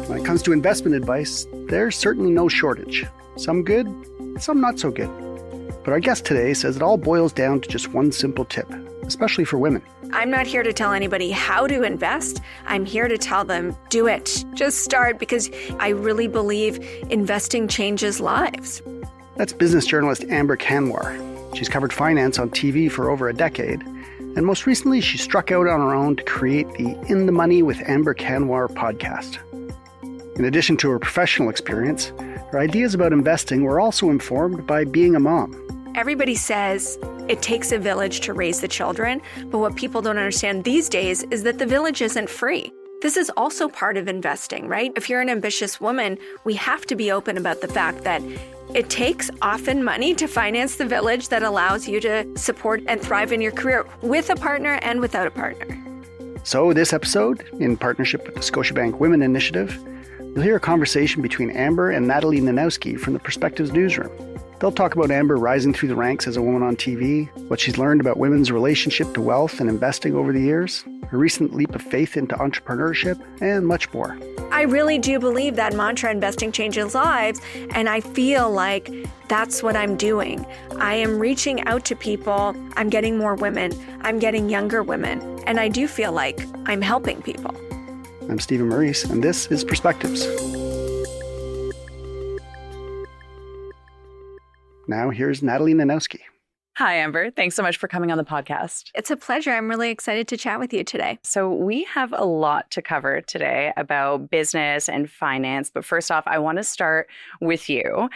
When it comes to investment advice, there's certainly no shortage. Some good, some not so good. But our guest today says it all boils down to just one simple tip, especially for women. I'm not here to tell anybody how to invest. I'm here to tell them, do it. Just start, because I really believe investing changes lives. That's business journalist Amber Kanwar. She's covered finance on TV for over a decade, and most recently she struck out on her own to create the In the Money with Amber Kanwar podcast. In addition to her professional experience, her ideas about investing were also informed by being a mom. Everybody says it takes a village to raise the children, but what people don't understand these days is that the village isn't free. This is also part of investing, right? If you're an ambitious woman, we have to be open about the fact that it takes often money to finance the village that allows you to support and thrive in your career with a partner and without a partner. So this episode, in partnership with the Scotiabank Women Initiative, you'll hear a conversation between Amber and Natalie Nanowski from the Perspectives newsroom. They'll talk about Amber rising through the ranks as a woman on TV, what she's learned about women's relationship to wealth and investing over the years, her recent leap of faith into entrepreneurship, and much more. I really do believe that mantra, investing changes lives, and I feel like that's what I'm doing. I am reaching out to people. I'm getting more women. I'm getting younger women, and I do feel like I'm helping people. I'm Stephen Maurice, and this is Perspectives. Now here's Natalie Nanowski. Hi, Amber. Thanks so much for coming on the podcast. It's a pleasure. I'm really excited to chat with you today. So we have a lot to cover today about business and finance. But first off, I want to start with you.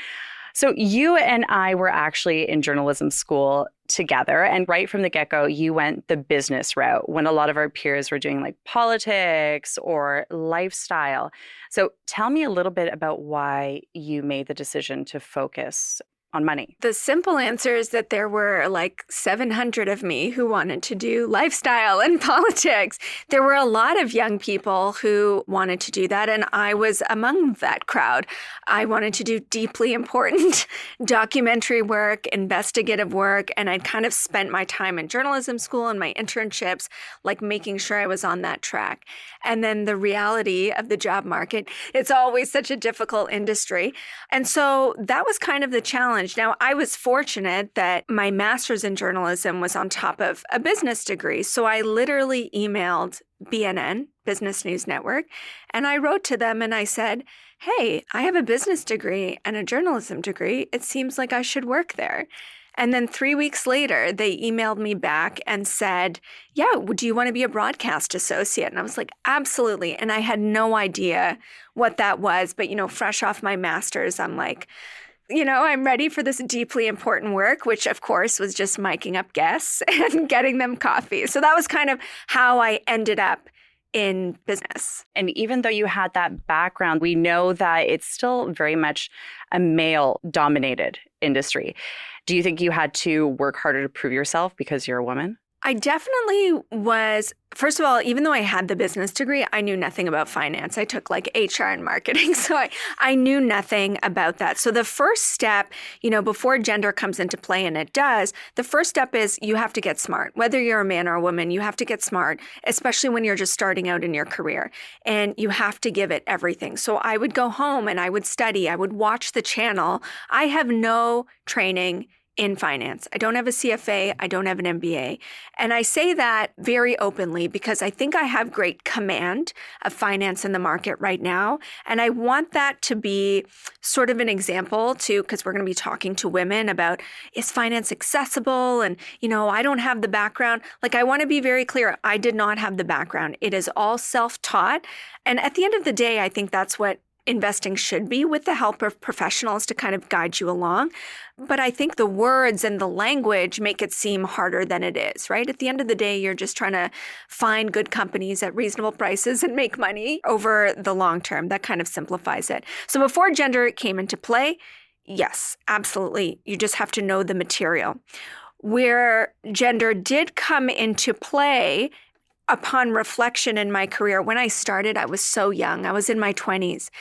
So you and I were actually in journalism school together. And right from the get-go, you went the business route when a lot of our peers were doing like politics or lifestyle. So tell me a little bit about why you made the decision to focus on money. The simple answer is that there were like 700 of me who wanted to do lifestyle and politics. There were a lot of young people who wanted to do that, and I was among that crowd. I wanted to do deeply important documentary work, investigative work, and I'd kind of spent my time in journalism school and my internships like making sure I was on that track. And then the reality of the job market, it's always such a difficult industry. And so that was kind of the challenge. Now, I was fortunate that my master's in journalism was on top of a business degree. So I literally emailed BNN, Business News Network, and I wrote to them and I said, hey, I have a business degree and a journalism degree. It seems like I should work there. And then 3 weeks later, they emailed me back and said, yeah, do you want to be a broadcast associate? And I was like, absolutely. And I had no idea what that was. But, fresh off my master's, I'm like, I'm ready for this deeply important work, which of course was just miking up guests and getting them coffee. So that was kind of how I ended up in business. And even though you had that background, we know that it's still very much a male-dominated industry. Do you think you had to work harder to prove yourself because you're a woman? I definitely was. First of all, even though I had the business degree, I knew nothing about finance. I took like HR and marketing. So I knew nothing about that. So the first step, before gender comes into play, and it does, the first step is you have to get smart. Whether you're a man or a woman, you have to get smart, especially when you're just starting out in your career. And you have to give it everything. So I would go home and I would study. I would watch the channel. I have no training in finance. I don't have a CFA. I don't have an MBA. And I say that very openly because I think I have great command of finance in the market right now. And I want that to be sort of an example too, because we're going to be talking to women about, is finance accessible? And, I don't have the background. I want to be very clear. I did not have the background. It is all self-taught. And at the end of the day, I think that's what investing should be, with the help of professionals to kind of guide you along. But I think the words and the language make it seem harder than it is, right? At the end of the day, you're just trying to find good companies at reasonable prices and make money over the long term. That kind of simplifies it. So before gender came into play, yes, absolutely. You just have to know the material. Where gender did come into play upon reflection in my career, when I started, I was so young. I was in my 20s.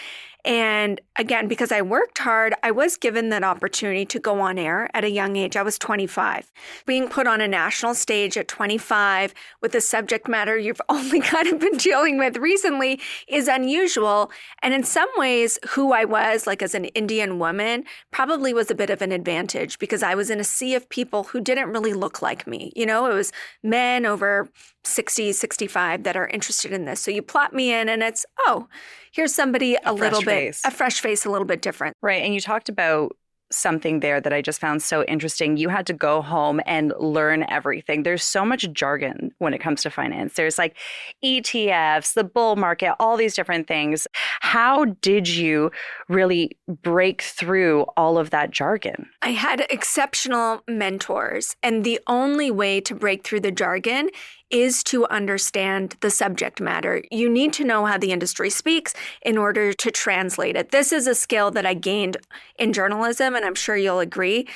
And again, because I worked hard, I was given that opportunity to go on air at a young age. I was 25. Being put on a national stage at 25 with a subject matter you've only kind of been dealing with recently is unusual. And in some ways, who I was, like as an Indian woman, probably was a bit of an advantage because I was in a sea of people who didn't really look like me. You know, it was men over 60, 65 that are interested in this. So you plot me in and it's, oh, here's somebody a little bit, a fresh face, a little bit different. Right. And you talked about something there that I just found so interesting. You had to go home and learn everything. There's so much jargon when it comes to finance. There's like ETFs, the bull market, all these different things. How did you really break through all of that jargon? I had exceptional mentors, and the only way to break through the jargon is to understand the subject matter. You need to know how the industry speaks in order to translate it. This is a skill that I gained in journalism, and I'm sure you'll agree.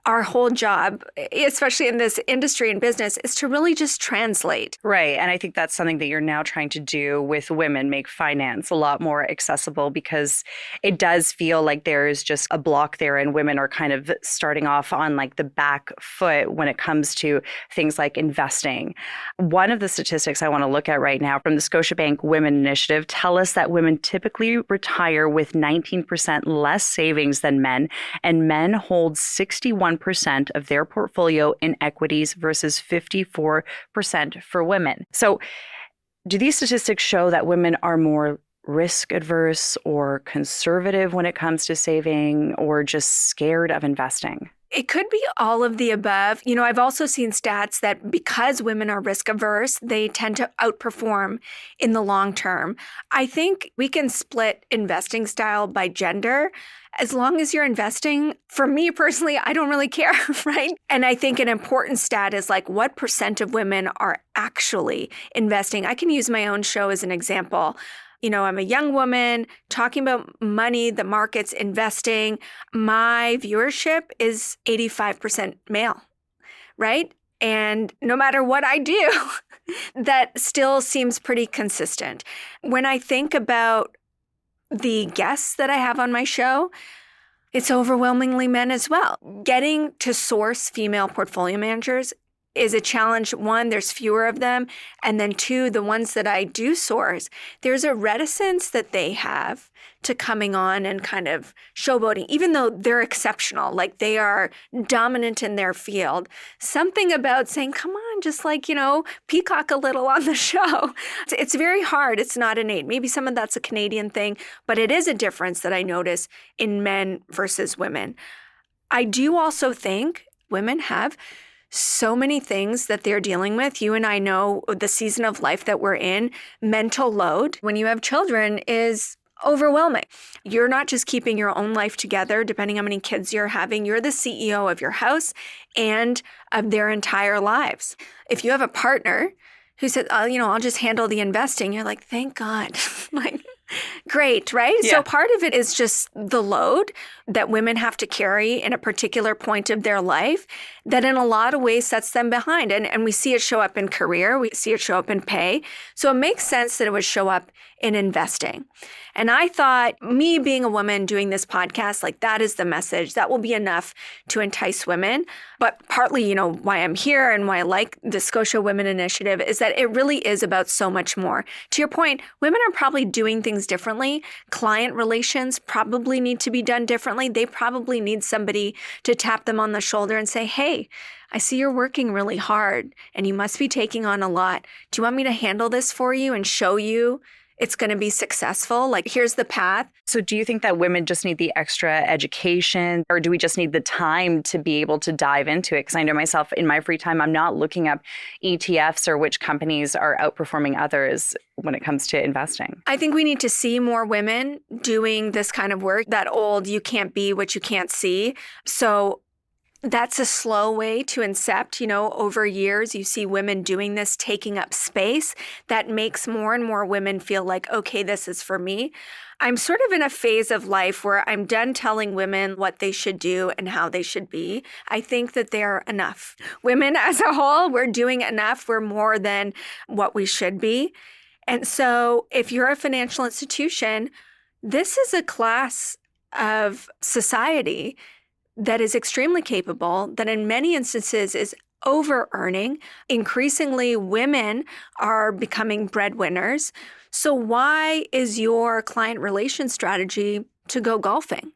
Our whole job, especially in this industry and business, is to really just translate. Right. And I think that's something that you're now trying to do with women, make finance a lot more accessible, because it does feel like there is just a block there and women are kind of starting off on like the back foot when it comes to things like investing. One of the statistics I want to look at right now from the Scotiabank Women Initiative tell us that women typically retire with 19% less savings than men, and men hold 61% of their portfolio in equities versus 54% for women. So do these statistics show that women are more risk adverse or conservative when it comes to saving, or just scared of investing? It could be all of the above. You know, I've also seen stats that because women are risk averse, they tend to outperform in the long term. I think we can split investing style by gender. As long as you're investing, for me personally, I don't really care, right? And I think an important stat is like what % of women are actually investing. I can use my own show as an example. You know, I'm a young woman talking about money, the markets, investing. My viewership is 85% male, right? And no matter what I do, that still seems pretty consistent. When I think about the guests that I have on my show, it's overwhelmingly men as well. Getting to source female portfolio managers is a challenge. One, there's fewer of them. And then two, the ones that I do source, there's a reticence that they have to coming on and kind of showboating, even though they're exceptional, like they are dominant in their field. Something about saying, come on, just like, you know, peacock a little on the show. It's very hard. It's not innate. Maybe some of that's a Canadian thing, but it is a difference that I notice in men versus women. I do also think women have so many things that they're dealing with. You and I know the season of life that we're in, mental load when you have children is overwhelming. You're not just keeping your own life together, depending on how many kids you're having. You're the CEO of your house and of their entire lives. If you have a partner who says, oh, you know, I'll just handle the investing, you're like, thank God. Like, great, right? Yeah. So part of it is just the load that women have to carry in a particular point of their life that in a lot of ways sets them behind. And we see it show up in career. We see it show up in pay. So it makes sense that it would show up in investing. And I thought, me being a woman doing this podcast, like that is the message. That will be enough to entice women. But partly, you know, why I'm here and why I like the Scotia Women Initiative is that it really is about so much more. To your point, women are probably doing things differently. Client relations probably need to be done differently. They probably need somebody to tap them on the shoulder and say, hey, I see you're working really hard and you must be taking on a lot. Do you want me to handle this for you and show you it's going to be successful? Like, here's the path. So do you think that women just need the extra education, or do we just need the time to be able to dive into it? Because I know myself, in my free time, I'm not looking up ETFs or which companies are outperforming others when it comes to investing. I think we need to see more women doing this kind of work. That old, you can't be what you can't see. So that's a slow way to incept. You know, over years, you see women doing this, taking up space. That makes more and more women feel like, okay, this is for me. I'm sort of in a phase of life where I'm done telling women what they should do and how they should be. I think that they're enough. Women as a whole, we're doing enough. We're more than what we should be. And so if you're a financial institution, This is a class of society that is extremely capable, that in many instances is over-earning. Increasingly, women are becoming breadwinners. So why is your client relation strategy to go golfing?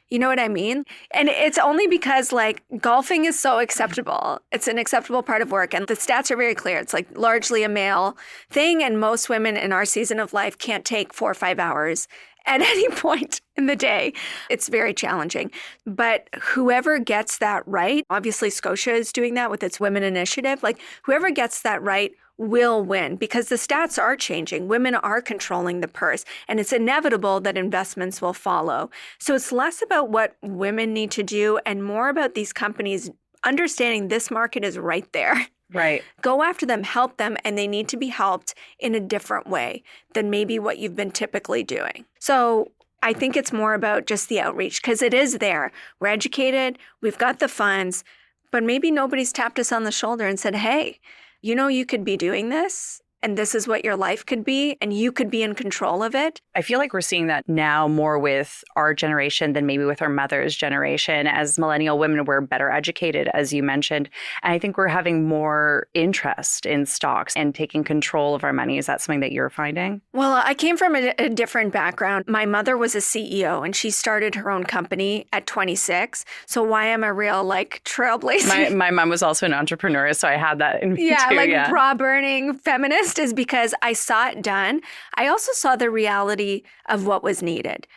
You know what I mean? And it's only because like golfing is so acceptable. It's an acceptable part of work. And the stats are very clear. It's like largely a male thing. And most women in our season of life can't take 4 or 5 hours at any point in the day. It's very challenging. But whoever gets that right, obviously Scotia is doing that with its Women Initiative, like whoever gets that right will win because the stats are changing. Women are controlling the purse, and it's inevitable that investments will follow. So it's less about what women need to do and more about these companies understanding this market is right there. Right. Go after them, help them, and they need to be helped in a different way than maybe what you've been typically doing. So I think it's more about just the outreach because it is there. We're educated, we've got the funds, but maybe nobody's tapped us on the shoulder and said, hey, you know, you could be doing this. And this is what your life could be, and you could be in control of it. I feel like we're seeing that now more with our generation than maybe with our mother's generation. As millennial women, we're better educated, as you mentioned. And I think we're having more interest in stocks and taking control of our money. Is that something that you're finding? Well, I came from a different background. My mother was a CEO, and she started her own company at 26. So why I'm a real, like, trailblazer. My mom was also an entrepreneur, so I had that in me too. Bra-burning feminist is because I saw it done. I also saw the reality of what was needed.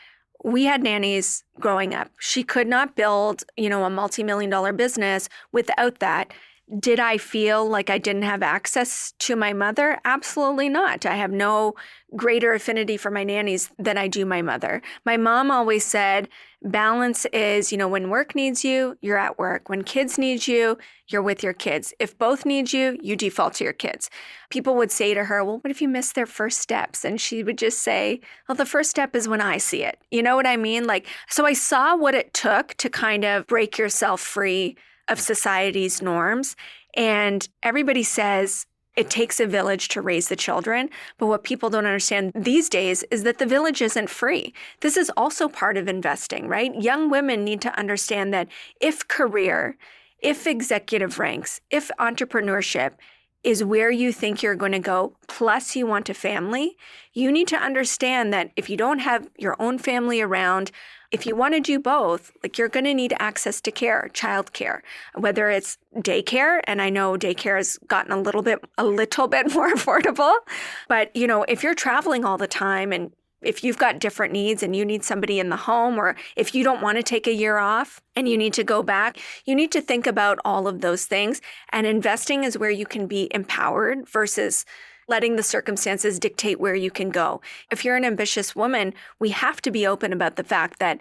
We had nannies growing up. She could not build, a multi-million-dollar business without that. Did I feel like I didn't have access to my mother? Absolutely not. I have no greater affinity for my nannies than I do my mother. My mom always said, balance is, when work needs you, you're at work. When kids need you, you're with your kids. If both need you, you default to your kids. People would say to her, well, what if you miss their first steps? And she would just say, well, the first step is when I see it. You know what I mean? So I saw what it took to kind of break yourself free of society's norms. And everybody says it takes a village to raise the children. But what people don't understand these days is that the village isn't free. This is also part of investing, right? Young women need to understand that if career, if executive ranks, if entrepreneurship is where you think you're going to go, plus you want a family, you need to understand that if you don't have your own family around, if you want to do both, you're going to need access to care, childcare, whether it's daycare, and I know daycare has gotten a little bit more affordable, but if you're traveling all the time and if you've got different needs and you need somebody in the home, or if you don't want to take a year off and you need to go back, you need to think about all of those things. And investing is where you can be empowered versus letting the circumstances dictate where you can go. If you're an ambitious woman, we have to be open about the fact that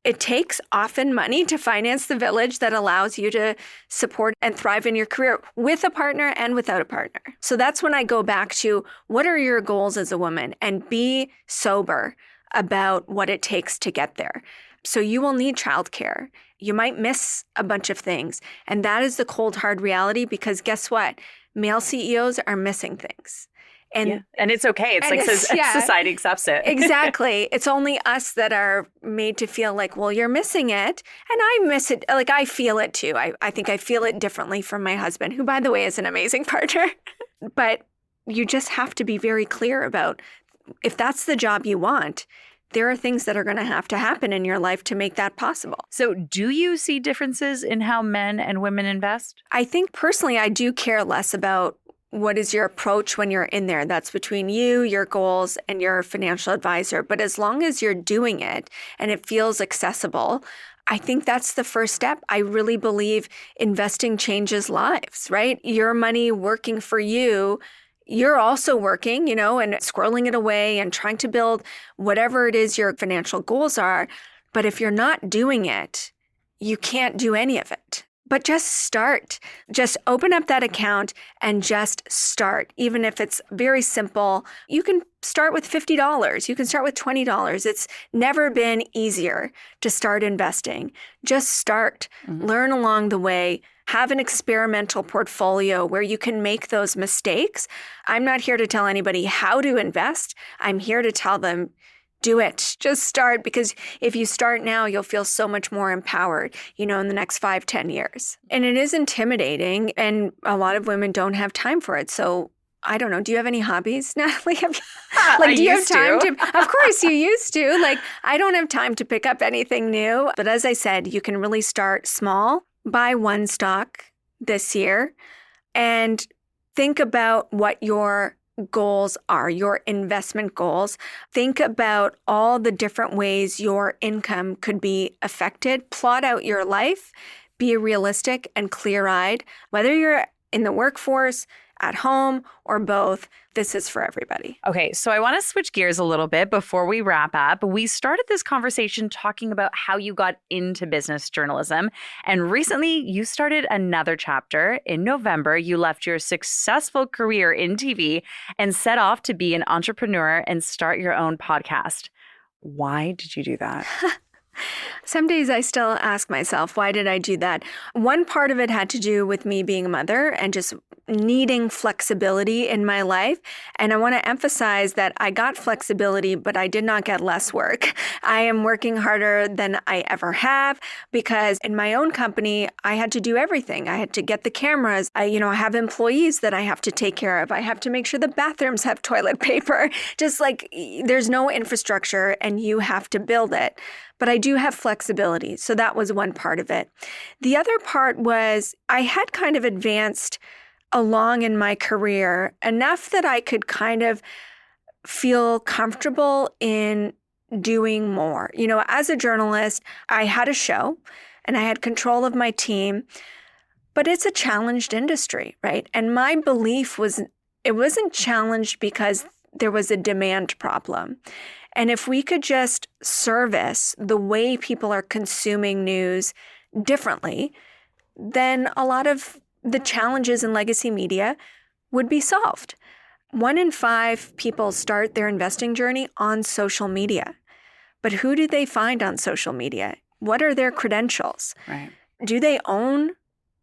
it takes often money to finance the village that allows you to support and thrive in your career with a partner and without a partner. So that's when I go back to what are your goals as a woman and be sober about what it takes to get there. So you will need childcare. You might miss a bunch of things. And that is the cold, hard reality because guess what? Male CEOs are missing things. And it's okay. Society accepts it. Exactly. It's only us that are made to feel like, well, you're missing it. And I miss it. I feel it too. I think I feel it differently from my husband, who, by the way, is an amazing partner. But you just have to be very clear about if that's the job you want, there are things that are going to have to happen in your life to make that possible. So do you see differences in how men and women invest? I think personally, I do care less about what is your approach when you're in there? That's between you, your goals, and your financial advisor. But as long as you're doing it and it feels accessible, I think that's the first step. I really believe investing changes lives, right? Your money working for you, you're also working, and squirreling it away and trying to build whatever it is your financial goals are. But if you're not doing it, you can't do any of it. But just start. Just open up that account and just start. Even if it's very simple, you can start with $50. You can start with $20. It's never been easier to start investing. Just start. Mm-hmm. Learn along the way. Have an experimental portfolio where you can make those mistakes. I'm not here to tell anybody how to invest. I'm here to tell them do it. Just start, because if you start now, you'll feel so much more empowered, in the next 5-10 years. And it is intimidating, and a lot of women don't have time for it. So I don't know. Do you have any hobbies, Natalie? Do you have time to? Of course you used to. I don't have time to pick up anything new. But as I said, you can really start small. Buy one stock this year and think about what your goals are, your investment goals. Think about all the different ways your income could be affected. Plot out your life. Be realistic and clear-eyed. Whether you're in the workforce, at home, or both, this is for everybody. Okay, so I want to switch gears a little bit before we wrap up. We started this conversation talking about how you got into business journalism. And recently, you started another chapter. In November, you left your successful career in TV and set off to be an entrepreneur and start your own podcast. Why did you do that? Some days I still ask myself, why did I do that? One part of it had to do with me being a mother and just needing flexibility in my life. And I want to emphasize that I got flexibility, but I did not get less work. I am working harder than I ever have, because in my own company, I had to do everything. I had to get the cameras. I have employees that I have to take care of. I have to make sure the bathrooms have toilet paper. Just there's no infrastructure and you have to build it. But I do have flexibility. So that was one part of it. The other part was I had kind of advanced along in my career enough that I could kind of feel comfortable in doing more. As a journalist, I had a show and I had control of my team, but it's a challenged industry, right? And my belief was it wasn't challenged because there was a demand problem. And if we could just service the way people are consuming news differently, then a lot of the challenges in legacy media would be solved. 1 in 5 people start their investing journey on social media. But who do they find on social media? What are their credentials? Right. Do they own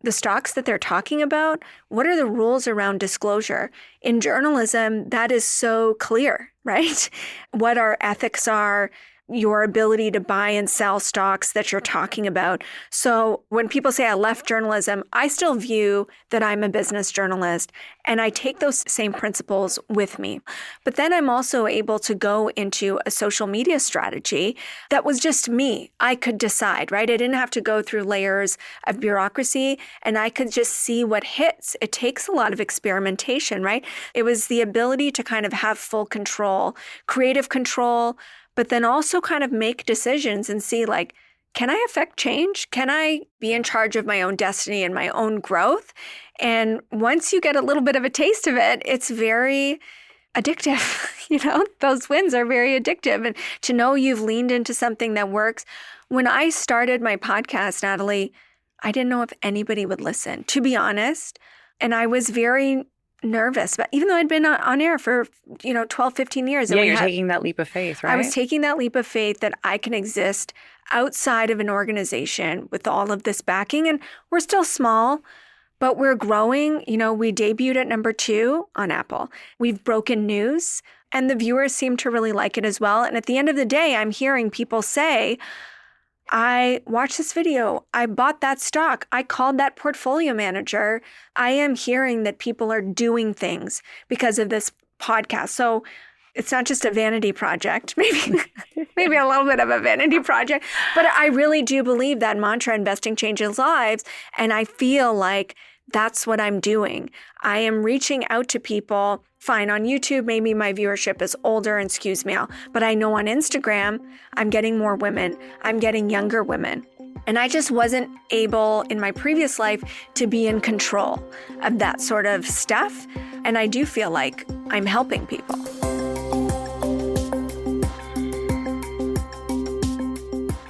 the stocks that they're talking about? What are the rules around disclosure? In journalism, that is so clear, right? What our ethics are, your ability to buy and sell stocks that you're talking about. So when people say I left journalism, I still view that I'm a business journalist, and I take those same principles with me. But then I'm also able to go into a social media strategy that was just me. I could decide, right? I didn't have to go through layers of bureaucracy, and I could just see what hits. It takes a lot of experimentation, right? It was the ability to kind of have full control, creative control, but then also kind of make decisions and see, can I affect change? Can I be in charge of my own destiny and my own growth? And once you get a little bit of a taste of it, it's very addictive. Those wins are very addictive. And to know you've leaned into something that works. When I started my podcast, Natalie, I didn't know if anybody would listen, to be honest. And I was very nervous, but even though I'd been on air for 12, 15 years. Yeah, you're taking that leap of faith, right? I was taking that leap of faith that I can exist outside of an organization with all of this backing. And we're still small, but we're growing. We debuted at number 2 on Apple. We've broken news, and the viewers seem to really like it as well. And at the end of the day, I'm hearing people say, I watched this video. I bought that stock. I called that portfolio manager. I am hearing that people are doing things because of this podcast. So it's not just a vanity project, maybe a little bit of a vanity project, but I really do believe that mantra, investing changes lives. And I feel like that's what I'm doing. I am reaching out to people. Fine, on YouTube, maybe my viewership is older and skews male, but I know on Instagram, I'm getting more women. I'm getting younger women. And I just wasn't able in my previous life to be in control of that sort of stuff. And I do feel like I'm helping people.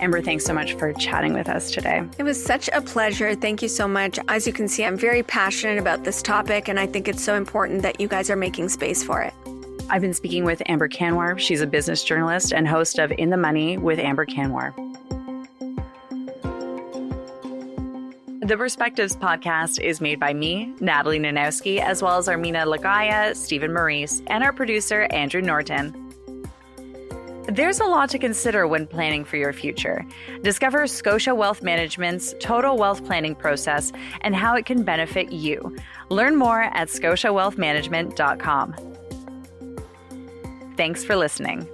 Amber, thanks so much for chatting with us today. It was such a pleasure. Thank you so much. As you can see, I'm very passionate about this topic, and I think it's so important that you guys are making space for it. I've been speaking with Amber Kanwar. She's a business journalist and host of In the Money with Amber Kanwar. The Perspectives podcast is made by me, Natalie Nanowski, as well as Armina Lagaya, Stephen Maurice, and our producer, Andrew Norton. There's a lot to consider when planning for your future. Discover Scotia Wealth Management's total wealth planning process and how it can benefit you. Learn more at scotiawealthmanagement.com. Thanks for listening.